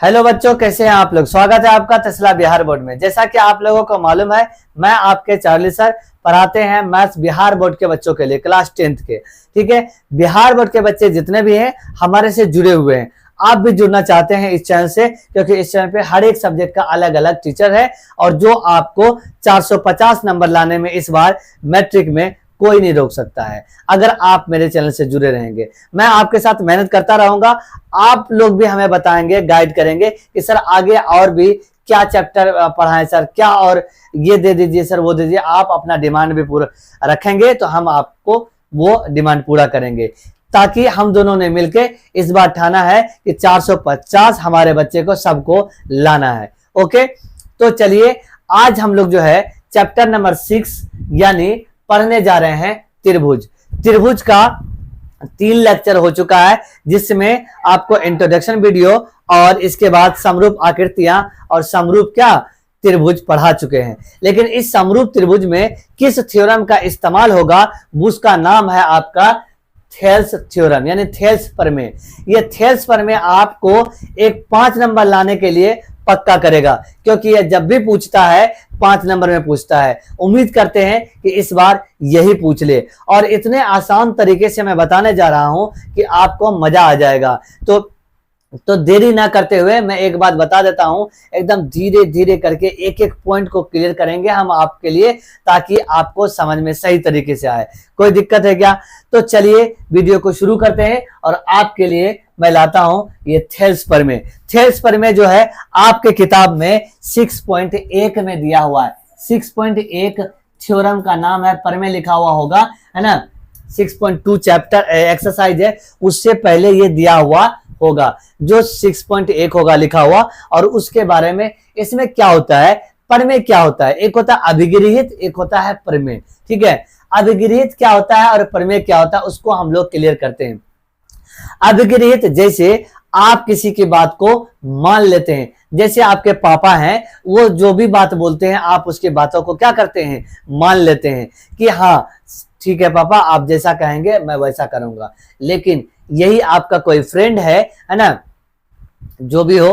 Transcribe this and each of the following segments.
Hello बच्चों, कैसे हैं आप लोग। स्वागत है आपका तसला बिहार बोर्ड में। जैसा कि आप लोगों को मालूम है, मैं आपके चार्ली सर पढ़ाते हैं मैथ्स बिहार बोर्ड के बच्चों के लिए, क्लास 10th के। ठीक है, बिहार बोर्ड के बच्चे जितने भी हैं हमारे से जुड़े हुए हैं। आप भी जुड़ना चाहते हैं इस चैनल से, क्योंकि इस चैनल पे हर एक सब्जेक्ट का अलग अलग टीचर है और जो आपको 450 नंबर लाने में इस बार मैट्रिक में कोई नहीं रोक सकता है, अगर आप मेरे चैनल से जुड़े रहेंगे। मैं आपके साथ मेहनत करता रहूंगा, आप लोग भी हमें बताएंगे, गाइड करेंगे कि सर आगे और भी क्या चैप्टर पढ़ाएं सर, क्या और ये दे दीजिए सर, वो दे दीजिए। आप अपना डिमांड भी पूरा रखेंगे तो हम आपको वो डिमांड पूरा करेंगे, ताकि हम दोनों ने मिलके इस बार ठाना है कि 450 हमारे बच्चे को सबको लाना है। ओके, तो चलिए आज हम लोग जो है चैप्टर नंबर 6 यानी पढ़ने जा रहे हैं त्रिभुज। त्रिभुज का 3 लेक्चर हो चुका है, जिसमें आपको इंट्रोडक्शन वीडियो और इसके बाद समरूप आकृतियां और समरूप क्या त्रिभुज पढ़ा चुके हैं। लेकिन इस समरूप त्रिभुज में किस थ्योरम का इस्तेमाल होगा, उसका नाम है आपका थेल्स थ्योरम यानी थेल्स प्रमेय। ये थेल्स प्रमेय आपको एक 5 नंबर लाने के लिए पक्का करेगा, क्योंकि यह जब भी पूछता है 5 नंबर में पूछता है। उम्मीद करते हैं कि इस बार यही पूछ ले, और इतने आसान तरीके से मैं बताने जा रहा हूं कि आपको मजा आ जाएगा। तो देरी ना करते हुए मैं एक बात बता देता हूं, एकदम धीरे धीरे करके एक एक पॉइंट को क्लियर करेंगे हम आपके लिए, ताकि आपको समझ में सही तरीके से आए। कोई दिक्कत है क्या? तो चलिए वीडियो को शुरू करते हैं और आपके लिए मैं लाता हूं ये थेल्स प्रमेय। थेल्स प्रमेय जो है आपके किताब में 6.1 में दिया हुआ है। 6.1 थ्योरम का नाम है, प्रमेय लिखा हुआ होगा, है ना। 6.2 चैप्टर एक्सरसाइज है, उससे पहले ये दिया हुआ होगा जो 6.1 होगा लिखा हुआ। और उसके बारे में इसमें क्या होता है, प्रमेय क्या होता है, एक होता है अभिगृहित, एक होता है प्रमेय। ठीक है, अभिगृहित क्या होता है और प्रमेय क्या होता है, उसको हम लोग क्लियर करते हैं। अभिगृहित जैसे आप किसी की बात को मान लेते हैं, जैसे आपके पापा हैं, वो जो भी बात बोलते हैं आप उसकी बातों को क्या करते हैं, मान लेते हैं कि हाँ ठीक है पापा, आप जैसा कहेंगे मैं वैसा करूंगा। लेकिन यही आपका कोई फ्रेंड है ना, जो भी हो,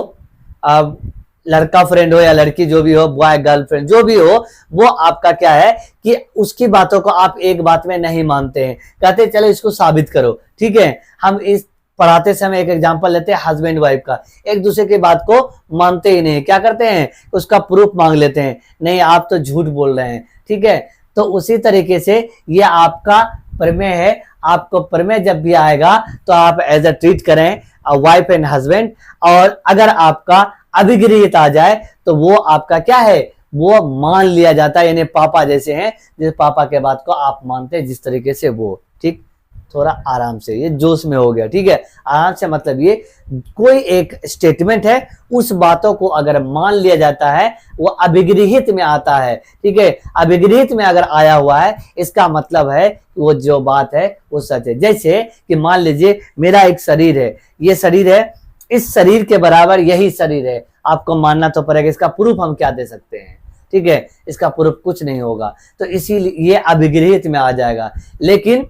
अब लड़का फ्रेंड हो या लड़की जो भी हो, बॉय गर्लफ्रेंड जो भी हो, वो आपका क्या है कि उसकी बातों को आप एक बात में नहीं मानते हैं, कहते हैं चलो इसको साबित करो। ठीक है, हम इस पढ़ाते समय एक एग्जांपल लेते हैं हस्बैंड वाइफ का, एक दूसरे की बात को मानते ही नहीं, क्या करते हैं उसका प्रूफ मांग लेते हैं, नहीं आप तो झूठ बोल रहे हैं। ठीक है, तो उसी तरीके से ये आपका प्रमेय है। आपको प्रमेय जब भी आएगा तो आप एज अ ट्रीट करें वाइफ एंड हस्बैंड, और अगर आपका अभिगृहित आ जाए तो वो आपका क्या है, वो मान लिया जाता है, यानी पापा जैसे हैं, जिस पापा के बात को आप मानते हैं जिस तरीके से वो। ठीक, थोड़ा आराम से, ये जोश में हो गया। ठीक है, आराम से मतलब ये कोई एक स्टेटमेंट है, उस बातों को अगर मान लिया जाता है वो अभिगृहित में आता है। ठीक है, अभिगृहित में अगर आया हुआ है इसका मतलब है वो जो बात है वो सच है। जैसे कि मान लीजिए मेरा एक शरीर है, ये शरीर है, इस शरीर के बराबर यही शरीर है, आपको मानना तो पड़ेगा। इसका प्रूफ हम क्या दे सकते हैं? ठीक है, इसका प्रूफ कुछ नहीं होगा, तो इसीलिए ये अभिगृहित में आ जाएगा। लेकिन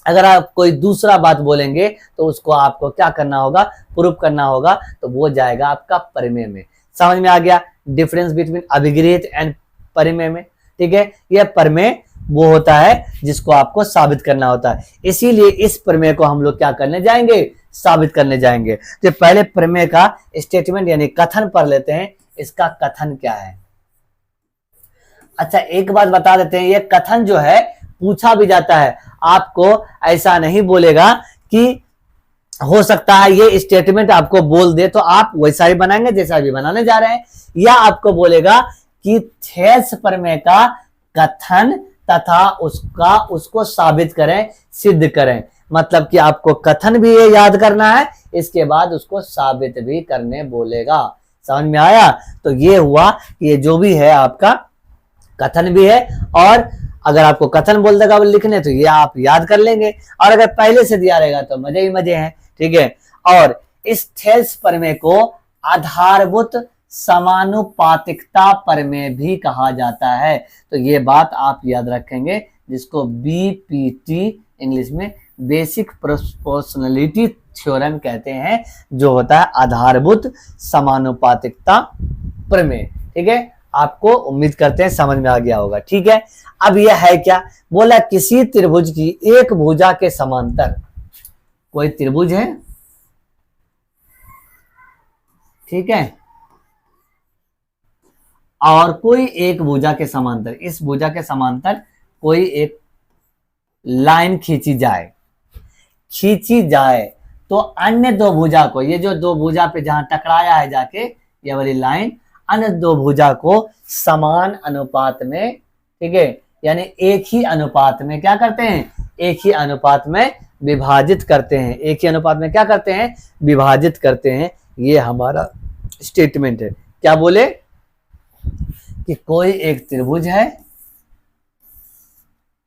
अगर आप कोई दूसरा बात बोलेंगे तो उसको आपको क्या करना होगा, प्रूफ करना होगा, तो वो जाएगा आपका प्रमेय में। समझ में आ गया डिफरेंस बिटवीन अभिगृहित एंड प्रमेय में? ठीक है, यह प्रमेय वो होता है जिसको आपको साबित करना होता है, इसीलिए इस प्रमेय को हम लोग क्या करने जाएंगे, साबित करने जाएंगे। तो पहले प्रमेय का स्टेटमेंट यानी कथन पढ़ लेते हैं, इसका कथन क्या है। अच्छा, एक बात बता देते हैं, ये कथन जो है पूछा भी जाता है, आपको ऐसा नहीं बोलेगा कि हो सकता है ये स्टेटमेंट आपको बोल दे तो आप वैसा ही बनाएंगे जैसा भी बनाने जा रहे हैं, या आपको बोलेगा कि थेल्स प्रमेय का कथन तथा उसको साबित करें, सिद्ध करें। मतलब कि आपको कथन भी ये याद करना है, इसके बाद उसको साबित भी करने बोलेगा। समझ में आया? तो ये हुआ कि ये जो भी है आपका कथन भी है, और अगर आपको कथन बोल देगा वो लिखने तो ये आप याद कर लेंगे, और अगर पहले से दिया रहेगा तो मजे ही मजे हैं। ठीक है, और इस थेल्स प्रमेय को आधारभूत समानुपातिकता प्रमेय भी कहा जाता है। तो ये बात आप याद रखेंगे, जिसको बीपीटी इंग्लिश में बेसिक प्रोपोर्शनलिटी थ्योरम कहते हैं, जो होता है आधारभूत समानुपातिकता प्रमेय। ठीक है, आपको उम्मीद करते हैं समझ में आ गया होगा। ठीक है, अब यह है क्या, बोला किसी त्रिभुज की एक भुजा के समांतर, कोई त्रिभुज है, ठीक है, और कोई एक भुजा के समांतर, इस भुजा के समांतर कोई एक लाइन खींची जाए तो अन्य दो भुजा को, ये जो दो भुजा पे जहां टकराया है जाके ये वाली लाइन, अन्य दो भुजा को समान अनुपात में, ठीक है, यानी एक ही अनुपात में क्या करते हैं, एक ही अनुपात में विभाजित करते हैं, एक ही अनुपात में क्या करते हैं, विभाजित करते हैं। ये हमारा स्टेटमेंट है। क्या बोले कि कोई एक त्रिभुज है,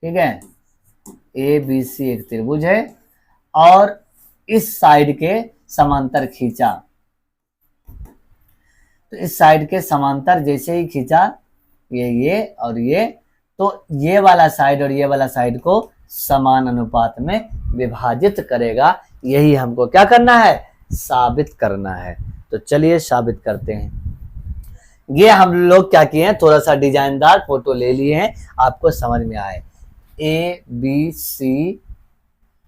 ठीक है, ए बी सी एक त्रिभुज है और इस साइड के समांतर खींचा, तो इस साइड के समांतर जैसे ही खींचा, ये और ये, तो ये वाला साइड और ये वाला साइड को समान अनुपात में विभाजित करेगा। यही हमको क्या करना है, साबित करना है। तो चलिए साबित करते हैं। ये हम लोग क्या किए हैं, थोड़ा सा डिजाइनदार फोटो ले लिए हैं, आपको समझ में आए। ए बी सी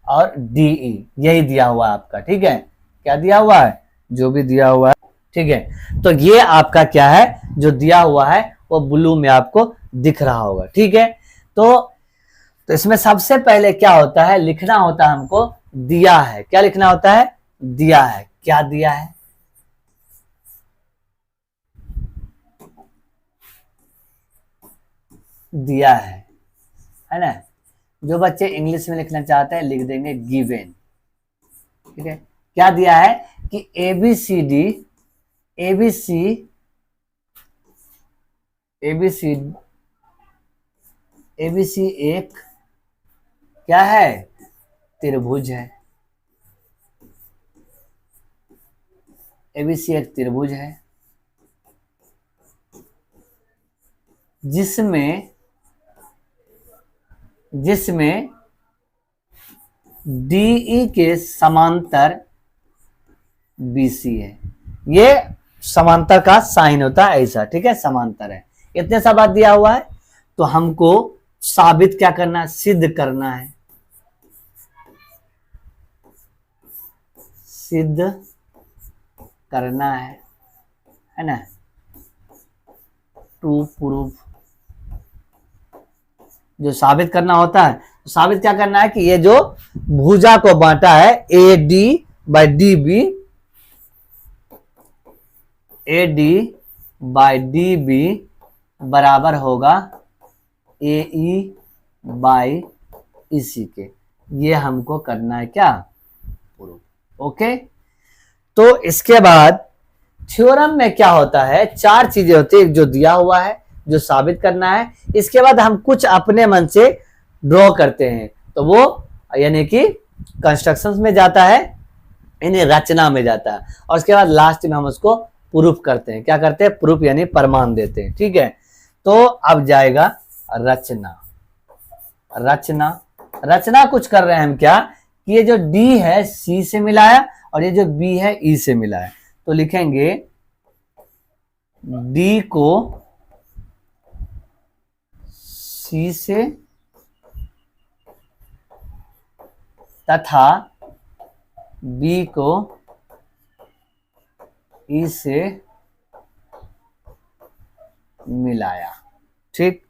और डी ई यही दिया हुआ है आपका, ठीक है, क्या दिया हुआ है, जो भी दिया हुआ है, ठीक है। तो ये आपका क्या है, जो दिया हुआ है वो ब्लू में आपको दिख रहा होगा, ठीक है। तो इसमें सबसे पहले क्या होता है, लिखना होता है हमको दिया है। क्या लिखना होता है, दिया है। क्या दिया है, दिया है ना। जो बच्चे इंग्लिश में लिखना चाहते हैं लिख देंगे गिवन, ठीक है। क्या दिया है कि एबीसीडी एबीसी एक क्या है, त्रिभुज है। एबीसी एक त्रिभुज है जिसमें डीई के समांतर बीसी है। ये समांतर का साइन होता है ऐसा, ठीक है, समांतर है। इतने सा बात दिया हुआ है, तो हमको साबित क्या करना है, सिद्ध करना है, सिद्ध करना है ना, टू प्रूफ। जो साबित करना होता है, तो साबित क्या करना है कि ये जो भुजा को बांटा है A D by D B, A D by D B बराबर होगा ए ई बाई इसी के। ये हमको करना है क्या, प्रूफ। ओके, तो इसके बाद थ्योरम में क्या होता है, चार चीजें होती है, जो दिया हुआ है, जो साबित करना है, इसके बाद हम कुछ अपने मन से ड्रॉ करते हैं, तो वो यानी कि कंस्ट्रक्शंस में जाता है, यानी रचना में जाता है, और उसके बाद लास्ट में हम उसको प्रूफ करते हैं। क्या करते हैं, प्रूफ यानी प्रमाण देते हैं, ठीक है। तो अब जाएगा रचना। रचना कुछ कर रहे हैं हम क्या, कि ये जो डी है सी से मिलाया और ये जो बी है ई से मिलाया, तो लिखेंगे डी को सी से तथा बी को ई से मिलाया, ठीक।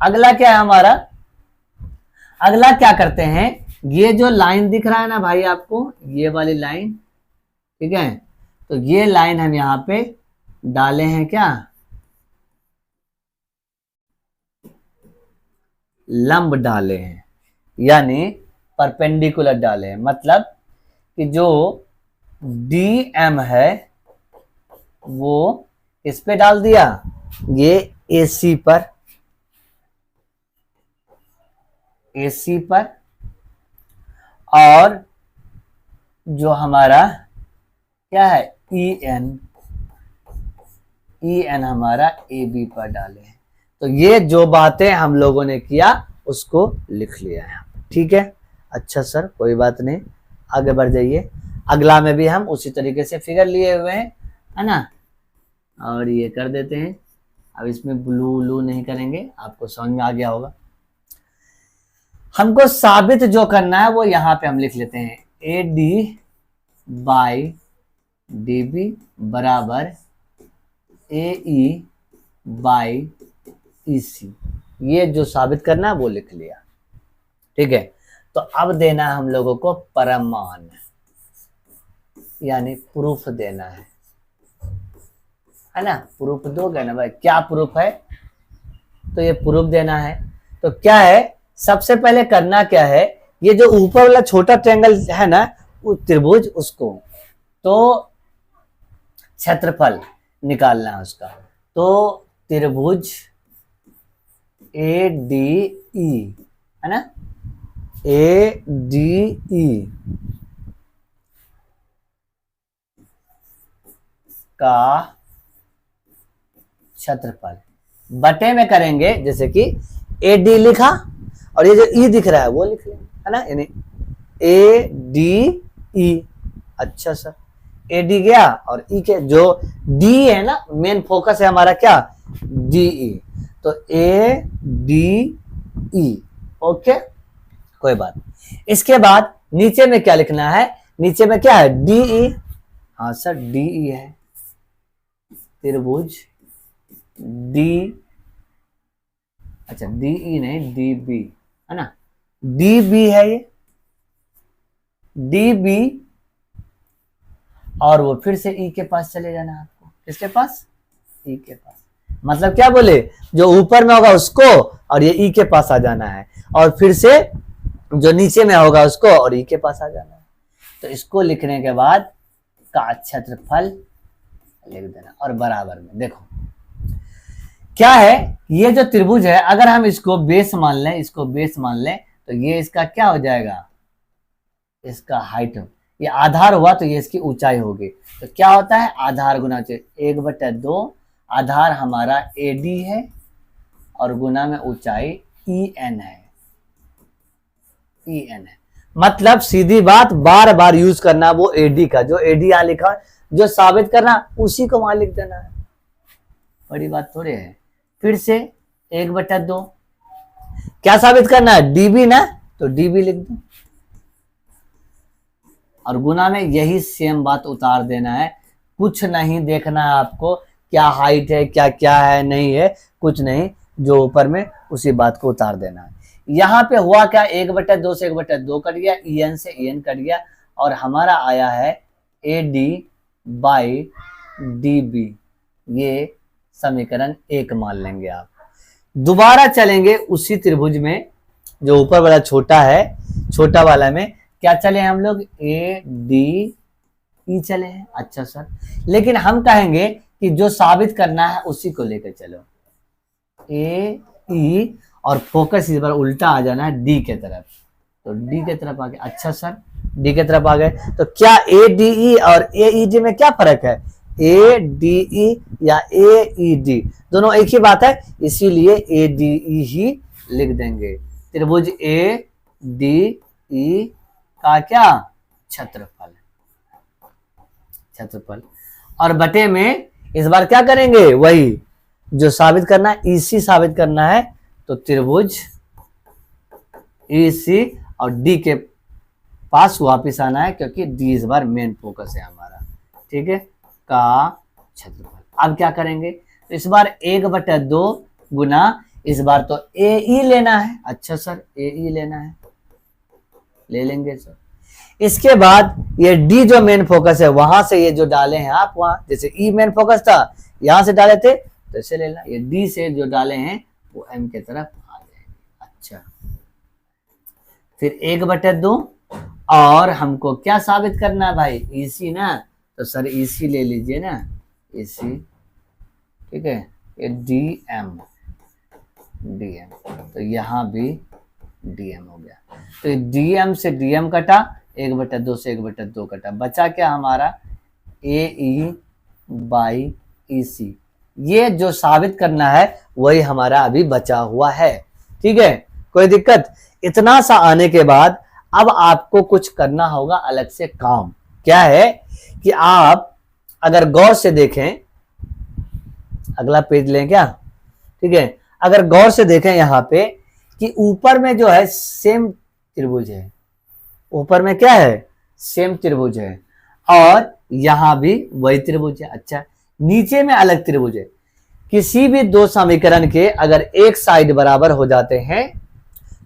अगला क्या है हमारा, अगला क्या करते हैं, ये जो लाइन दिख रहा है ना भाई आपको, ये वाली लाइन, ठीक है, तो ये लाइन हम यहां पे डाले हैं क्या, लंब डाले हैं, यानी परपेंडिकुलर डाले हैं। मतलब कि जो डी एम है वो इस पे डाल दिया, ये एसी पर, और जो हमारा क्या है ई एन हमारा ए बी पर डाले हैं। तो ये जो बातें हम लोगों ने किया उसको लिख लिया है, ठीक है। अच्छा सर, कोई बात नहीं, आगे बढ़ जाइए। अगला में भी हम उसी तरीके से फिगर लिए हुए हैं, है ना, और ये कर देते हैं। अब इसमें ब्लू ब्लू नहीं करेंगे, आपको समझ में आ गया होगा। हमको साबित जो करना है वो यहाँ पे हम लिख लेते हैं, A D by D B बराबर ए ई बाई ई सी। ये जो साबित करना है वो लिख लिया, ठीक है। तो अब देना है हम लोगों को प्रमाण, यानी प्रूफ देना है ना। प्रूफ दोगे ना भाई, क्या प्रूफ है, तो ये प्रूफ देना है। तो क्या है, सबसे पहले करना क्या है, ये जो ऊपर वाला छोटा ट्रायंगल है ना, वो त्रिभुज, उसको तो क्षेत्रफल निकालना है उसका। तो त्रिभुज ए डी ई, है ना, ए डी ई का क्षेत्रफल बटे में करेंगे, जैसे कि ए डी लिखा और ये जो ई दिख रहा है वो लिख लेंगे, है ना, यानी ए डी ई। अच्छा सर, ए डी गया और ई के जो डी है ना, मेन फोकस है हमारा क्या, डी ई, तो ए डी ई, ओके, कोई बात। इसके बाद नीचे में क्या लिखना है, नीचे में क्या है, डी ई। हाँ सर, डी ई है, त्रिभुज डी, अच्छा डी ई नहीं, डी बी, है ना, डी बी है ये, डी बी, और वो फिर से ई के पास चले जाना है आपको। किसके पास, ई के पास। मतलब क्या बोले, जो ऊपर में होगा उसको और ये ई के पास आ जाना है, और फिर से जो नीचे में होगा उसको और ई के पास आ जाना है। तो इसको लिखने के बाद का क्षेत्रफल लिख देना, और बराबर में देखो क्या है, ये जो त्रिभुज है अगर हम इसको बेस मान लें, इसको बेस मान लें, तो ये इसका क्या हो जाएगा, इसका हाइट, ये आधार हुआ तो ये इसकी ऊंचाई होगी। तो क्या होता है, आधार गुना 1/2, आधार हमारा ए डी है और गुना में ऊंचाई ई एन है, ई एन है। मतलब सीधी बात, बार बार यूज करना वो ए डी का, जो ए डी यहां लिखा, जो साबित करना उसी को वहां लिख देना है, बड़ी बात थोड़ी है। फिर से 1/2, क्या साबित करना है, डीबी ना, तो डीबी लिख दो, और गुना में यही सेम बात उतार देना है। कुछ नहीं देखना है आपको, क्या हाइट है, क्या क्या है, नहीं है, कुछ नहीं, जो ऊपर में उसी बात को उतार देना है। यहाँ पे हुआ क्या, 1/2 से 1/2 कट गया, ई एन से ई एन कट गया, और हमारा आया है A D by D B. ये समीकरण 1 मान लेंगे आप। दोबारा चलेंगे उसी त्रिभुज में, जो ऊपर वाला छोटा है, छोटा वाला में क्या चले हम लोग, ए डी ई चले हैं। अच्छा सर, लेकिन हम कहेंगे कि जो साबित करना है उसी को लेकर चलो, ए ई, और फोकस इस बार उल्टा आ जाना है डी के तरफ, तो डी के तरफ आ गए। अच्छा सर, डी के तरफ आ गए, तो क्या ए डी ई और ए ई डी में क्या फर्क है, ए डी ई या ए ई डी, दोनों एक ही बात है, इसीलिए ए डी ई ही लिख देंगे। त्रिभुज ए डी ई का क्या, क्षेत्रफल, क्षेत्रफल, और बटे में इस बार क्या करेंगे, वही जो साबित करना है, ईसी साबित करना है, तो त्रिभुज ईसी और डी के पास वापिस आना है, क्योंकि डी इस बार मेन फोकस है हमारा, ठीक है, का क्षेत्रफल। अब क्या करेंगे, तो इस बार 1/2 गुना, इस बार तो ए ई लेना है। अच्छा सर, ए ई लेना है, ले लेंगे सर। इसके बाद ये डी जो मेन फोकस है, वहां से ये जो डाले हैं आप, वहां जैसे ई मेन फोकस था, यहां से डाले थे तो इसे लेना, ये डी से जो डाले हैं वो एम के तरफ आ जाएंगे। अच्छा, फिर 1/2, और हमको क्या साबित करना है भाई, ईसी ना, तो सर ईसी ले लीजिए ना, ईसी, ठीक है, ये डी एम, तो यहां भी डीएम हो गया, तो डीएम से डीएम कटा, 1/2 से 1/2 कटा, बचा क्या हमारा, ए ई बाई ई सी। ये जो साबित करना है वही हमारा अभी बचा हुआ है, ठीक है, कोई दिक्कत। इतना सा आने के बाद अब आपको कुछ करना होगा अलग से काम। क्या है कि आप अगर गौर से देखें, अगला पेज लें क्या, ठीक है, अगर गौर से देखें यहाँ पे कि ऊपर में जो है सेम त्रिभुज है, ऊपर में क्या है, सेम त्रिभुज है, और यहां भी वही त्रिभुज है। अच्छा, नीचे में अलग त्रिभुज है। किसी भी दो समीकरण के अगर एक साइड बराबर हो जाते हैं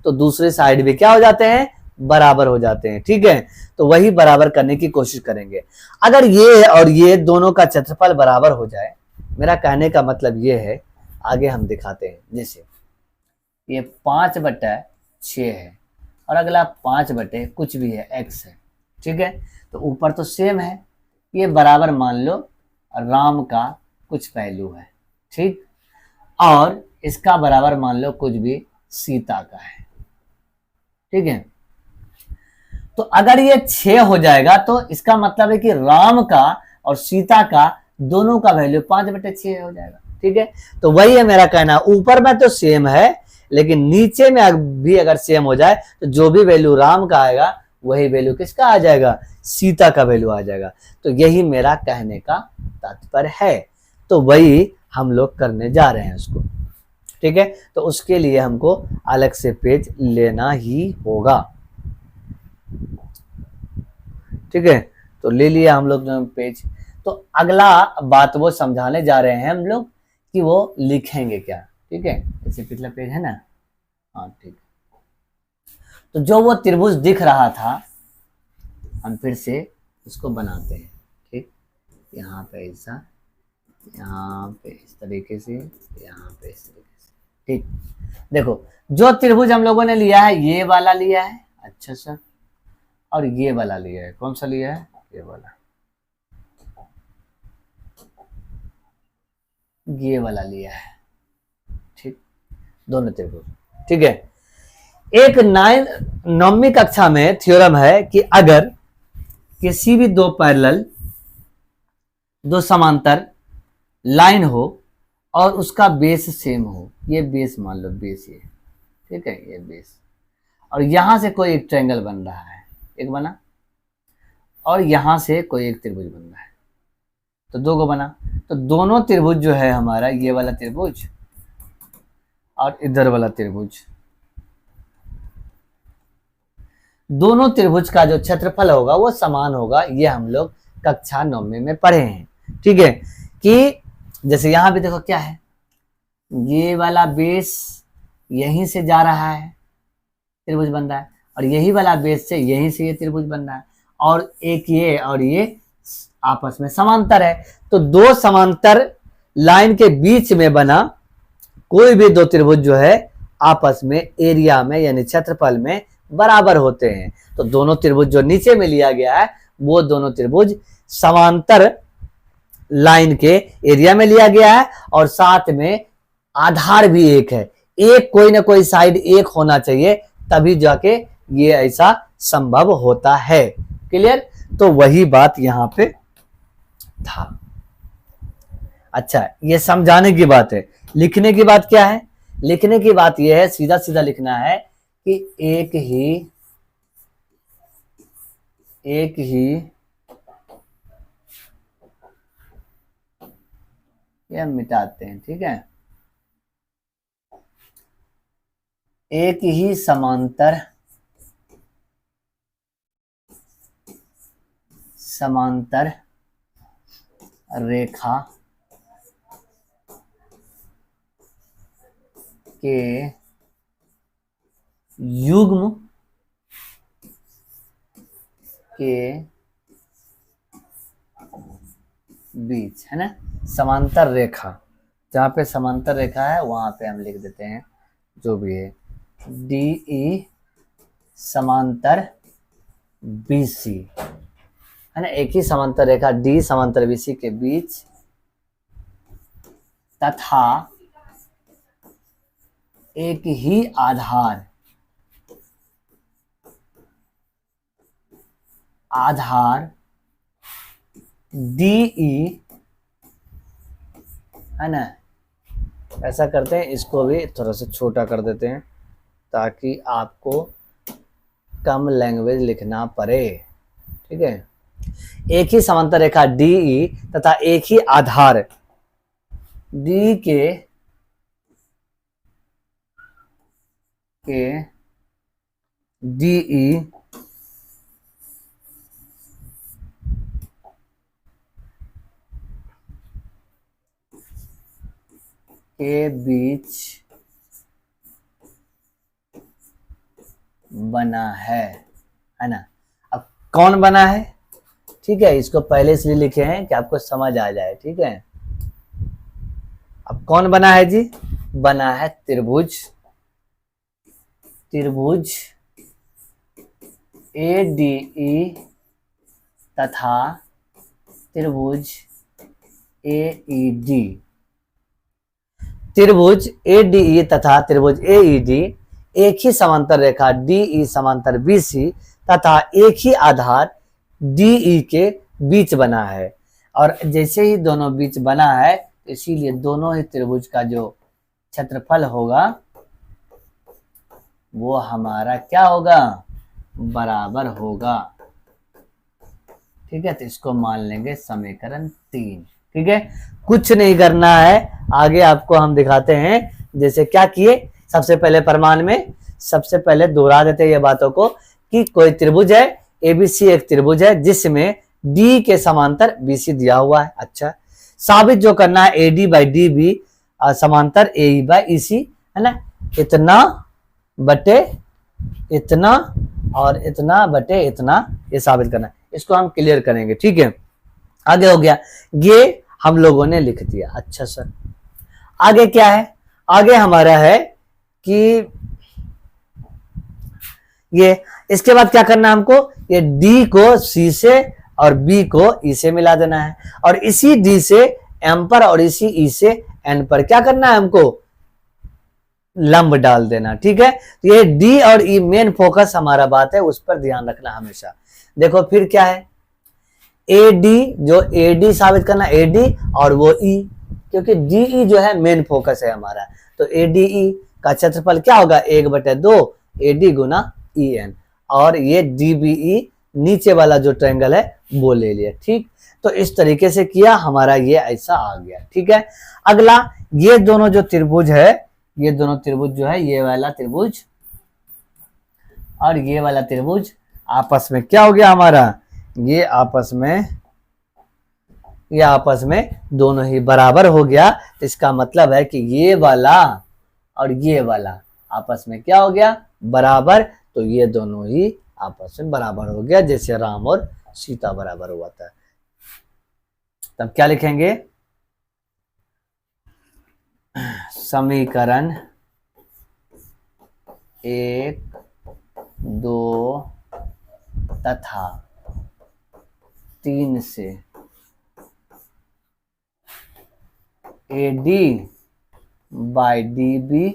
तो दूसरे साइड भी क्या हो जाते हैं, बराबर हो जाते हैं। ठीक है, तो वही बराबर करने की कोशिश करेंगे। अगर ये और ये दोनों का क्षेत्रफल बराबर हो जाए, मेरा कहने का मतलब ये है, आगे हम दिखाते हैं। जैसे ये 5/6 है और अगला 5 कुछ भी है, x है। ठीक है, तो ऊपर तो सेम है, ये बराबर मान लो राम का कुछ पहलू है। ठीक, और इसका बराबर मान लो कुछ भी सीता का है। ठीक है, तो अगर ये 6 हो जाएगा तो इसका मतलब है कि राम का और सीता का दोनों का वैल्यू 5/6 हो जाएगा। ठीक है, तो वही है मेरा कहना, ऊपर में तो सेम है लेकिन नीचे में भी अगर सेम हो जाए तो जो भी वैल्यू राम का आएगा वही वैल्यू किसका आ जाएगा, सीता का वैल्यू आ जाएगा। तो यही मेरा कहने का तात्पर्य है। तो वही हम लोग करने जा रहे हैं उसको। ठीक है, तो उसके लिए हमको अलग से पेज लेना ही होगा। ठीक है, तो ले लिया हम लोग पेज। तो अगला बात वो समझाने जा रहे हैं हम लोग कि वो लिखेंगे क्या। ठीक है, जैसे पिछला पेज है ना, हाँ ठीक। तो जो वो त्रिभुज दिख रहा था हम फिर से उसको बनाते हैं। ठीक, यहाँ पे ऐसा, यहाँ पे इस तरीके से, यहाँ पे इस तरीके से। ठीक, देखो जो त्रिभुज हम लोगों ने लिया है ये वाला लिया है। अच्छा सर, और ये वाला लिया है। कौन सा लिया है, ये वाला, ये वाला लिया है। ठीक, दोनों त्रिभुज। ठीक है, एक 9वीं कक्षा में थ्योरम है कि अगर किसी भी दो पैरेलल, दो समांतर लाइन हो और उसका बेस सेम हो, ये बेस मान लो, बेस ये, ठीक है, ये बेस, और यहां से कोई एक ट्रायंगल बन रहा है, एक बना, और यहां से कोई एक त्रिभुज बन रहा है, तो दो को बना। तो दोनों त्रिभुज जो है हमारा, ये वाला त्रिभुज और इधर वाला त्रिभुज, दोनों त्रिभुज का जो क्षेत्रफल होगा वो समान होगा। ये हम लोग कक्षा 9वीं में पढ़े हैं। ठीक है, कि जैसे यहां भी देखो क्या है, ये वाला बेस यहीं से जा रहा है, त्रिभुज बन रहा है, और यही वाला बेस से यहीं से ये त्रिभुज बन रहा है, और एक ये और ये आपस में समांतर है। तो दो समांतर लाइन के बीच में बना कोई भी दो त्रिभुज जो है आपस में एरिया में यानी क्षेत्रफल में बराबर होते हैं। तो दोनों त्रिभुज जो नीचे में लिया गया है वो दोनों त्रिभुज समांतर लाइन के एरिया में लिया गया है, और साथ में आधार भी एक है। एक कोई ना कोई साइड एक होना चाहिए, तभी जाके ये ऐसा संभव होता है। क्लियर, तो वही बात यहां पे था। अच्छा, ये समझाने की बात है। लिखने की बात क्या है, लिखने की बात यह है, सीधा सीधा लिखना है कि एक ही ये हम मिटाते हैं। ठीक है, एक ही समांतर रेखा के युग्म के बीच, है ना, समांतर रेखा, जहां पे समांतर रेखा है वहां पे हम लिख देते हैं जो भी है, DE समांतर BC, है ना, एक ही समांतर रेखा D समांतर BC के बीच तथा एक ही आधार DE, है ना। ऐसा करते हैं, इसको भी थोड़ा सा छोटा कर देते हैं ताकि आपको कम लैंग्वेज लिखना पड़े। ठीक है, एक ही समांतर रेखा डी तथा एक ही आधार डी के डी के बीच बना है ना। अब कौन बना है, ठीक है, इसको पहले इसलिए लिखे हैं कि आपको समझ आ जाए। ठीक है, अब कौन बना है जी, बना है त्रिभुज ADE तथा त्रिभुज AED। त्रिभुज ADE तथा त्रिभुज AED एक ही समांतर रेखा DE समांतर BC तथा एक ही आधार DE के बीच बना है। और जैसे ही दोनों बीच बना है, इसीलिए दोनों ही त्रिभुज का जो क्षेत्रफल होगा वो हमारा क्या होगा, बराबर होगा। ठीक है, तो इसको मान लेंगे समीकरण 3। ठीक है, कुछ नहीं करना है, आगे आपको हम दिखाते हैं। जैसे क्या किए, सबसे पहले प्रमाण में सबसे पहले दोहरा देते हैं ये बातों को कि कोई त्रिभुज है ABC, एक त्रिभुज है जिसमें D के समांतर BC दिया हुआ है। अच्छा, साबित जो करना है AD बाई DB समांतर AE बाई EC है ना, इतना बटे इतना और इतना बटे इतना, ये साबित करना है। इसको हम क्लियर करेंगे। ठीक है, आगे हो गया, ये हम लोगों ने लिख दिया। अच्छा सर, आगे क्या है, आगे हमारा है कि ये इसके बाद क्या करना है हमको, ये D को C से और B को E से मिला देना है, और इसी D से M पर और इसी E से N पर क्या करना है हमको, लंब डाल देना। ठीक है, तो ये D और E मेन फोकस हमारा बात है, उस पर ध्यान रखना हमेशा। देखो फिर क्या है, AD जो AD साबित करना, AD और वो E, क्योंकि DE जो है मेन फोकस है हमारा, तो ADE का क्षेत्रफल क्या होगा, 1/2 AD गुना EN, और ये DBE नीचे वाला जो ट्रायंगल है वो ले लिया। ठीक, तो इस तरीके से किया, हमारा ये ऐसा आ गया। ठीक है, अगला ये दोनों जो त्रिभुज है, ये दोनों त्रिभुज जो है, ये वाला त्रिभुज और ये वाला त्रिभुज आपस में क्या हो गया हमारा, ये आपस में दोनों ही बराबर हो गया। तो इसका मतलब है कि ये वाला और ये वाला आपस में क्या हो गया, बराबर। तो ये दोनों ही आपस में बराबर हो गया, जैसे राम और सीता बराबर हुआ था। तब क्या लिखेंगे, समीकरण 1, 2 तथा 3 से AD बाई DB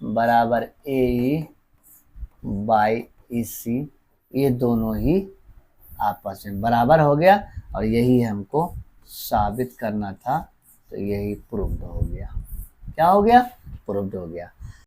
बराबर AE बाई EC, ये दोनों ही आपस में बराबर हो गया, और यही हमको साबित करना था। तो यही प्रूव्ड हो गया। क्या हो गया, प्रूव्ड हो गया।